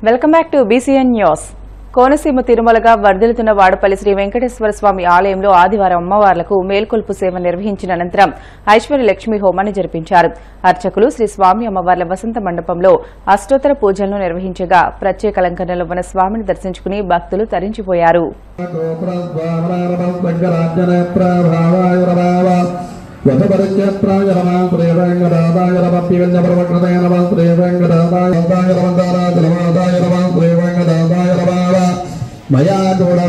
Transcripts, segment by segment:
Welcome back to BCN news. Konaseema తిరుమలగా వర్ధిల్లుతున్న వాడపల్లి శ్రీ వెంకటేశ్వర స్వామి ఆలయంలో ఆదివారం అమ్మవార్లకు మేల్కొల్పు సేవ నిర్వహించిన అనంతరం ఐశ్వర్య లక్ష్మీ హోమాన్ని జరిపించారు. అర్చకులు శ్రీ స్వామి అమ్మవార్ల వసంత మండపంలో అష్టోత్తర పూజలను నిర్వహించగా ప్రత్యేక అలంకరణలో ఉన్న స్వామిని దర్శించుకుని భక్తులు తరించిపోయారు. మయా దూడ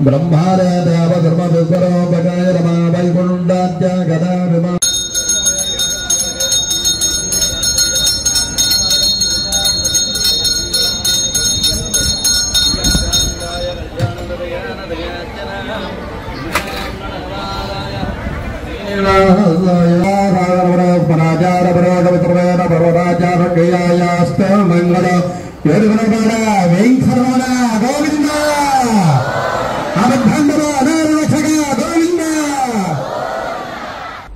బ్రహ్మార దేవ ధర్మ విశ్వరోపకాయ రమా వైకుంఠాద్య గదా విమా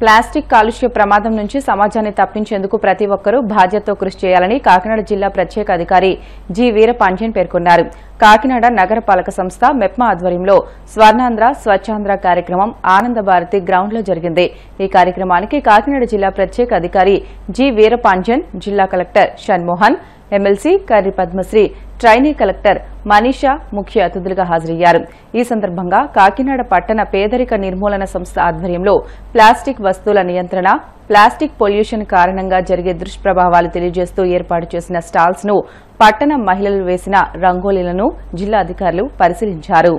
ప్లాస్టిక్ కాలుష్య ప్రమాదం నుంచి సమాజాన్ని తప్పించేందుకు ప్రతి ఒక్కరూ బాధ్యతతో కృషి చేయాలని కాకినాడ జిల్లా ప్రత్యేక అధికారి జి వీరపాండ్యన్ పేర్కొన్నారు. కాకినాడ నగరపాలక సంస్థ మెప్మా ఆధ్వర్యంలో స్వర్ణాంధ్ర స్వచ్ఛాంధ్ర కార్యక్రమం ఆనంద భారతి గ్రౌండ్ లో జరిగింది. ఈ కార్యక్రమానికి కాకినాడ జిల్లా ప్రత్యేక అధికారి జి వీరపాండ్యన్, జిల్లా collector Shanmohan, MLC Karri Padmasri, trainee collector Manisha ముఖ్య అతిథులుగా హాజరయ్యారు. ఈ సందర్భంగా కాకినాడ పట్టణ పేదరిక నిర్మూలన సంస్థ ఆధ్వర్యంలో ప్లాస్టిక్ వస్తువుల నియంత్రణ, ప్లాస్టిక్ పొల్యూషన్ కారణంగా జరిగే దుష్ప్రభావాలు తెలియజేస్తూ ఏర్పాటు చేసిన స్టాల్స్ ను పట్టణ మహిళలు వేసిన రంగోలీలను జిల్లా అధికారులు పరిశీలించారు.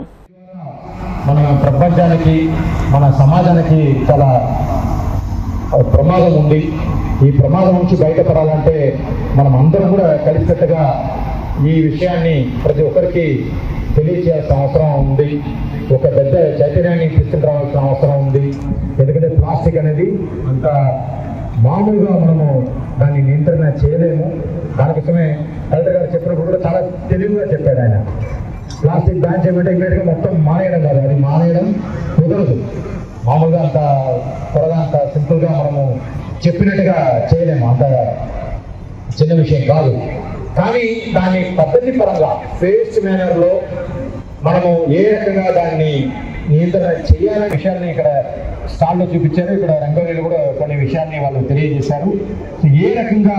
మన ప్రపంచానికి, మన సమాజానికి చాలా ప్రమాదం ఉంది. ఈ ప్రమాదం నుంచి బయటపడాలంటే మనం అందరం కూడా కలిసికట్టుగా ఈ విషయాన్ని ప్రతి ఒక్కరికి తెలియచేయాల్సిన అవసరం ఉంది. ఒక పెద్ద చైతన్యాన్ని తీసుకురావాల్సిన అవసరం ఉంది. ఎందుకంటే ప్లాస్టిక్ అనేది అంత మామూలుగా మనము దాన్ని నియంత్రణ చేయలేము. దానికోసమే కలెక్టర్ గారు చెప్పినప్పుడు కూడా చాలా తెలివిగా చెప్పాడు ఆయన. ప్లాస్టిక్ బ్యాన్ చేయమంటే ఇమీడియట్గా మొత్తం మానేయడం కాదు, అది మానేయడం కుదరదు. మామూలుగా అంత త్వరగా అంత సింపుల్గా మనము చెప్పినట్టుగా చేయలేము, అంత చిన్న విషయం కాదు. కానీ దాన్ని పద్ధతి పరంగా ఫేస్ట్ మేనర్లో మనము ఏ రకంగా దాన్ని నియంత్రణ చేయాలనే విషయాన్ని ఇక్కడ స్టాల్లో చూపించారు. ఇక్కడ రంగోలీలు కూడా కొన్ని విషయాన్ని వాళ్ళు తెలియజేశారు. ఏ రకంగా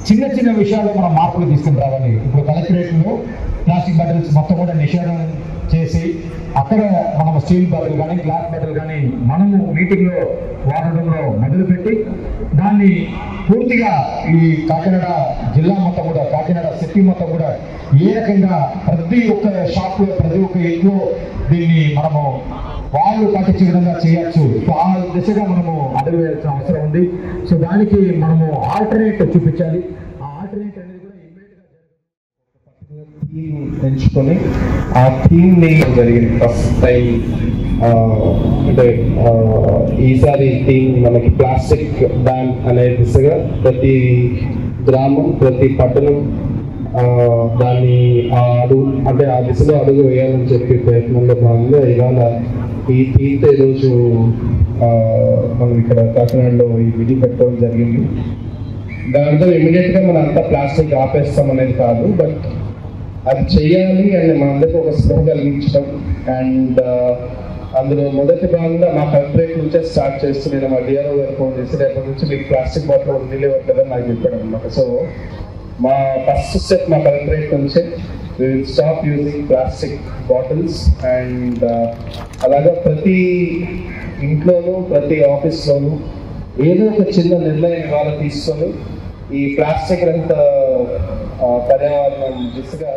చిన్న చిన్న విషయాల్లో మనం మార్పులు తీసుకుని రావాలి. ఇప్పుడు కలెక్టరేట్లో ప్లాస్టిక్ బాటిల్స్ మొత్తం కూడా నిషేధం చేసి అక్కడ మనం స్టీల్ బాటిల్ కానీ గ్లాస్ బాటిల్ కానీ మనము మీటింగ్లో వాడడంలో మొదలుపెట్టి దాన్ని పూర్తిగా ఈ కాకినాడ జిల్లా మొత్తం కూడా, కాకినాడ సిటీ మొత్తం కూడా ఏ రకంగా ప్రతి ఒక్క షాప్లో, ప్రతి ఒక్క ఇంట్లో దీన్ని మనము వాళ్ళు పాటించే విధంగా చేయొచ్చు. ఆ దిశగా మనము అడుగు వేయాల్సిన అవసరం ఉంది. సో దానికి మనము ఆల్టర్నేట్ చూపించాలి. ఆ ఆల్టర్నేట్ అనేది కూడా థీమ్ ఎంచుకొని ఆ థీమ్ ని జరిగింది. ఫస్ట్ టైం అంటే ఈసారి థీమ్ మనకి ప్లాస్టిక్ బ్యాన్ అనే దిశగా ప్రతి గ్రామం, ప్రతి పట్టణం దాన్ని అంటే ఆ దిశలో అడుగు వేయాలని చెప్పి ప్రయత్నంలో భాగంగా ఇవాళ ఈ థీమ్తో ఈరోజు మనం ఇక్కడ కాకినాడలో ఈ విధి పెట్టడం జరిగింది. దాంతో ఇమీడియట్గా మనం అంతా ప్లాస్టిక్ ఆపేస్తాం అనేది కాదు, బట్ అది చేయాలి అని మనందరికీ ఒక స్పృహ కలిగించడం. అండ్ అందులో మొదటి భాగంగా మా కలెక్టరేట్ నుంచే స్టార్ట్ చేస్తూ నేను మా డిఆర్ఓ గారు ఫోన్ చేసి రేపటి నుంచి మీకు ప్లాస్టిక్ బాటిల్ వదిలేవట్లేదని నాకు చెప్పాడు అనమాట. సో మా ఫస్ట్ స్టెప్ మా కలెక్టరేట్ నుంచే stop using plastic bottles. And అలాగా ప్రతి ఇంట్లోనూ, ప్రతి ఆఫీస్లోనూ ఏదో ఒక చిన్న నిర్ణయం ఇవాళ తీసుకొని ఈ ప్లాస్టిక్ రహిత పర్యావరణం దిశగా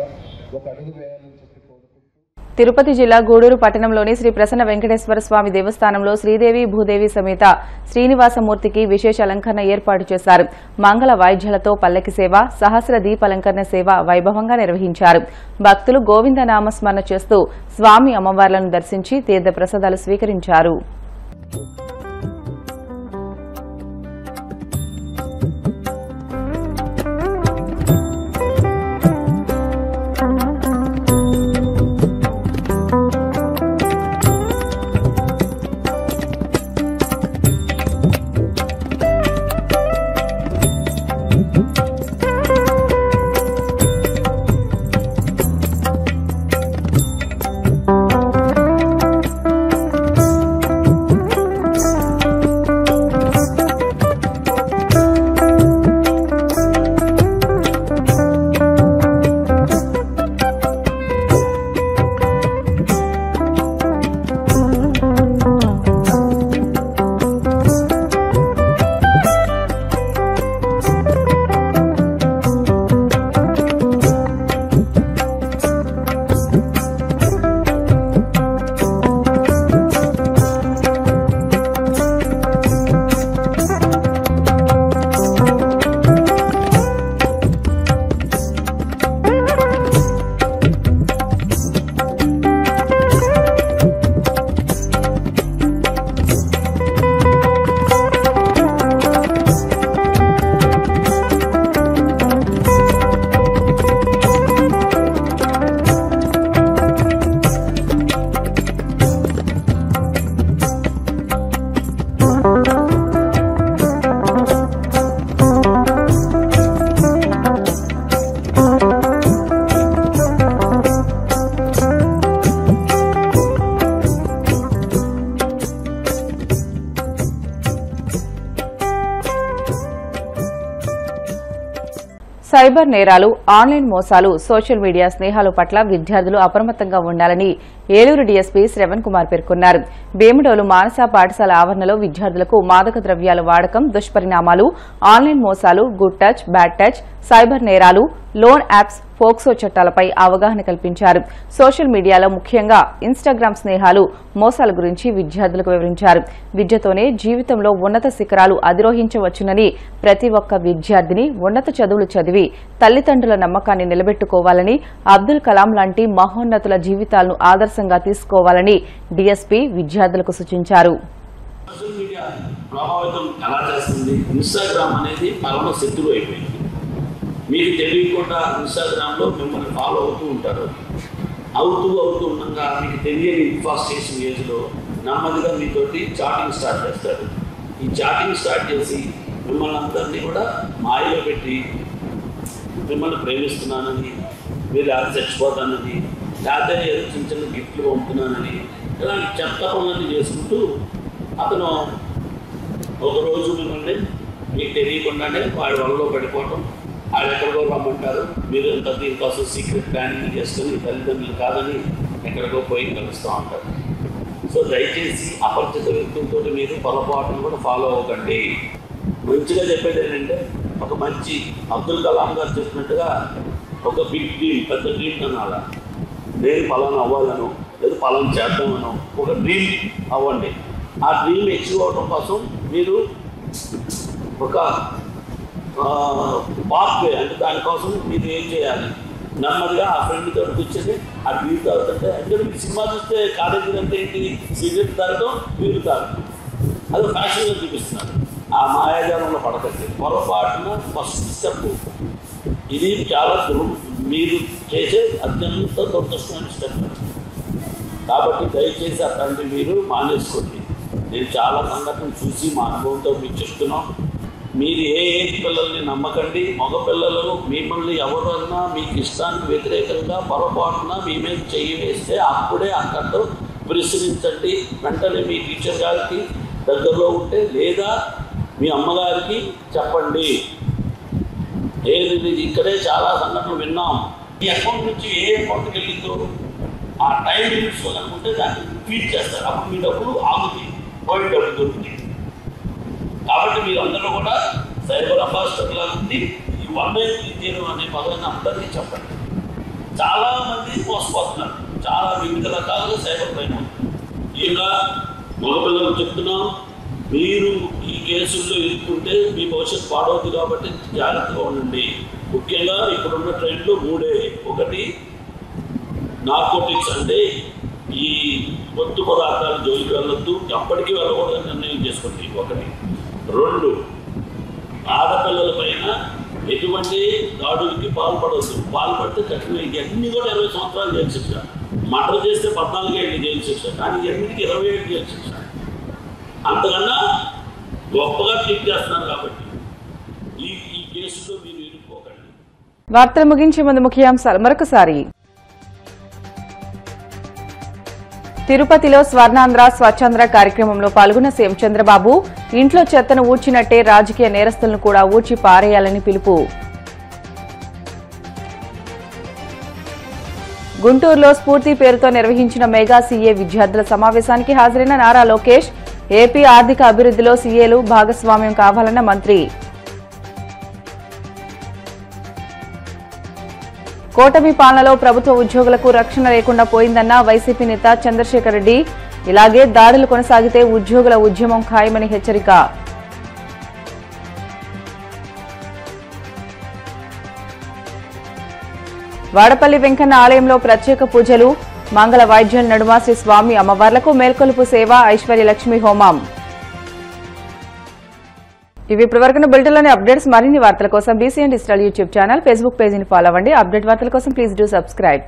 ఒక అడుగు వేయాలని చెప్పి కోరుకుంటున్నాను. తిరుపతి జిల్లా గూడూరు పట్టణంలోని శ్రీ ప్రసన్న వెంకటేశ్వర స్వామి దేవస్థానంలో శ్రీదేవి భూదేవి సమేత శ్రీనివాసమూర్తికి విశేష అలంకరణ ఏర్పాటు చేశారు. మంగళ వాయిద్యాలతో పల్లకి సేవ, సహస్ర దీపాలంకరణ సేవ వైభవంగా నిర్వహించారు. భక్తులు గోవిందనామ స్మరణ చేస్తూ స్వామి అమ్మవార్లను దర్శించి తీర్థ ప్రసాదాలు స్వీకరించారు. సైబర్ నేరాలు, ఆన్లైన్ మోసాలు, సోషల్ మీడియా స్నేహాల పట్ల విద్యార్థులు అప్రమత్తంగా ఉండాలని ఏలూరు డీఎస్పీ శ్రవణ్ కుమార్ పేర్కొన్నారు. భీముడోలు మానస పాఠశాల ఆవరణలో విద్యార్థులకు మాదక ద్రవ్యాల వాడకం, దుష్పరిణామాలు, ఆన్లైన్ మోసాలు, good touch, bad touch, cyber నేరాలు, లోన్ యాప్స్, పోక్సో చట్టాలపై అవగాహన కల్పించారు. సోషల్ మీడియాలో ముఖ్యంగా ఇన్స్టాగ్రామ్ స్నేహాలు, మోసాల గురించి విద్యార్థులకు వివరించారు. విద్యతోనే జీవితంలో ఉన్నత శిఖరాలు అధిరోహించవచ్చునని ప్రతి ఒక్క విద్యార్థిని ఉన్నత చదువులు చదివి తల్లిదండ్రుల నమ్మకాన్ని నిలబెట్టుకోవాలని, అబ్దుల్ కలాం లాంటి మహోన్నతుల జీవితాలను ఆదర్శంగా తీసుకోవాలని డీఎస్పీ విద్యార్థులకు సూచించారు. సోషల్ మీడియా ప్రభావితం ఎలా చేస్తుంది? ఇన్స్టాగ్రామ్ అనేది పరమ శత్రువు అయిపోయింది. మీకు తెలియకుండా ఇన్స్టాగ్రామ్లో మిమ్మల్ని ఫాలో అవుతూ ఉంటారు. అవుతూ ఉండగా మీకు తెలియని ఇన్ఫాస్టేషన్ ఏజ్లో నెమ్మదిగా మీతోటి చాటింగ్ స్టార్ట్ చేస్తారు. ఈ చాటింగ్ స్టార్ట్ చేసి మిమ్మల్ని అందరినీ కూడా మాయలో పెట్టి మిమ్మల్ని ప్రేమిస్తున్నానని, మీరు ఎలా చచ్చిపోతానని, లేకపోతే ఏదో చిన్న చిన్న గిఫ్ట్లు పంపుతున్నానని, ఇలాంటి చెత్త పనులన్నీ చేసుకుంటూ అతను ఒకరోజు మిమ్మల్ని మీకు తెలియకుండానే వాడి వలలో పడిపోవటం, వాళ్ళు ఎక్కడికో రమ్మంటారు, మీరు ఎంత దీనికోసం సీక్రెట్ ప్లానింగ్ చేసుకుని తల్లిదండ్రులు కాదని ఎక్కడికో పోయి కలుస్తూ ఉంటారు. సో దయచేసి అపరిచిత వ్యక్తులతో మీరు పొరపాటును కూడా ఫాలో అవ్వకండి. మంచిగా చెప్పేది ఏంటంటే, ఒక మంచి అబ్దుల్ కలాం గారు చెప్పినట్టుగా ఒక బిగ్ డ్రీమ్, పెద్ద డ్రీమ్ అనాల, నేను పలానా అవ్వాలను లేదు పలానా చేద్దామను ఒక డ్రీమ్ అవ్వండి. ఆ డ్రీమ్ అచీవ్ అవ్వడం కోసం మీరు ఒక పాత్వే, అంటే దానికోసం మీరు ఏం చేయాలి, నెమ్మదిగా ఆ ఫ్రెండ్ తోటి కూర్చొని ఆ డ్రీమ్ తాగుతుంటే, ఎందుకంటే మీరు సినిమా చూస్తే కాలేజీలు అంటే ఏంటి, సిగరెట్ తాగటం, వీళ్ళు తాగటం, అది ఫ్యాషన్గా చూపిస్తున్నారు. ఆ మాయాజాలంలో పడకండి. పొరపాటున ఫస్ట్ స్టెప్ ఇది చాలా మీరు చేసే అత్యంత దురదృష్టమైన స్టెప్. కాబట్టి దయచేసి అట్లాంటివి మీరు మానేసుకోండి. నేను చాలా సంఘటనలు చూసి మా అనుభవంతో మీకు చెప్తున్నాం. మీరు ఏ పిల్లల్ని నమ్మకండి. మగపిల్లలు మిమ్మల్ని ఎవరన్నా మీకు ఇష్టానికి వ్యతిరేకంగా పొరపాటున మీ మీద చెయ్యి వేస్తే అప్పుడే అక్కడితో ప్రశ్నించండి. వెంటనే మీ టీచర్ గారికి దగ్గరలో ఉంటే లేదా మీ అమ్మగారికి చెప్పండి. ఏది ఇక్కడే చాలా సంఘటనలు విన్నాం. ఈ అకౌంట్ నుంచి ఏ అకౌంట్కి వెళ్ళిందో ఆ టైం లిమిట్స్ అనుకుంటే దాన్ని ఫీడ్ చేస్తారు. అప్పుడు మీ డబ్బులు ఆగుతాయి, పోయిన డబ్బులు దొరుకుతాయి. కాబట్టి మీరందరూ కూడా సైబర్ అంబాసిడర్లా ఉంది. ఈ 1930 అనే పదాన్ని అందరికీ చెప్పండి. చాలామంది మోసపోతున్నారు. చాలా వివిధ రకాలుగా సైబర్ క్రైమ్ అవుతుంది. ఇంకా మగపిల్లలకు చెప్తున్నాం, మీరు ఈ కేసుల్లో ఇరుక్కుంటే మీ భవిష్యత్తు పాడవద్దు. కాబట్టి జాగ్రత్తగా ఉండండి. ముఖ్యంగా ఇప్పుడున్న ట్రెండ్లు 3. ఒకటి నార్కోటిక్స్, అంటే ఈ మత్తు పదార్థాల జోలికి వెళ్ళొద్దు, ఎప్పటికీ వెళ్ళకూడదని నిర్ణయం చేసుకోండి. 1. 2, ఆడపిల్లల పైన ఎటువంటి దాడులకి పాల్పడవద్దు. పాల్పడితే కఠిన, ఇవన్నీ కూడా 20 సంవత్సరాలు జైలు శిక్ష. మర్డర్ చేస్తే 14 ఏళ్ళు జైలు శిక్ష, కానీ ఇవన్నిటికీ 20 ఏళ్ళు జైలు శిక్ష. అంతకన్నా గొప్పగా ట్రీట్ చేస్తున్నారు. కాబట్టి ఈ కేసులో మీరు ఇరుక్కోకండి. వార్తలు ముగించే ముందు ముఖ్యాంశాలు మరొకసారి. తిరుపతిలో స్వర్ణాంధ్ర స్వచ్ఛాంధ్ర కార్యక్రమంలో పాల్గొన్న సీఎం చంద్రబాబు, ఇంట్లో చెత్తను ఊడ్చినట్టే రాజకీయ నేరస్తులను కూడా ఊడ్చి పారేయాలని పిలుపు. గుంటూరులో స్ఫూర్తి పేరుతో నిర్వహించిన మెగా సీఏ విద్యార్థుల సమావేశానికి హాజరైన నారా లోకేష్, ఏపీ ఆర్థిక అభివృద్ధిలో సీఏలు భాగస్వామ్యం కావాలన్న మంత్రి. కూటమి పాలనలో ప్రభుత్వ ఉద్యోగులకు రక్షణ లేకుండా పోయిందన్న వైసీపీ నేత చంద్రశేఖర్ రెడ్డి, ఇలాగే దాడులు కొనసాగితే ఉద్యోగుల ఉద్యమం ఖాయమని హెచ్చరిక. వాడపల్లి వెంకన్న ఆలయంలో ప్రత్యేక పూజలు, మంగళ వాయిద్యాల నడుమ శ్రీ స్వామి అమ్మవార్లకు మేల్కొలుపు సేవ, ఐశ్వర్య లక్ష్మి హోమం. ఇవి ఇప్పటివరకు బులెటిన్లోని అప్డేట్స్. మరిన్ని వార్తల కోసం BCN digital YouTube channel, Facebook పేజీని ఫాలో అవ్వండి. అప్డేట్ వార్తల కోసం ప్లీజ్ డూ సబ్స్క్రైబ్.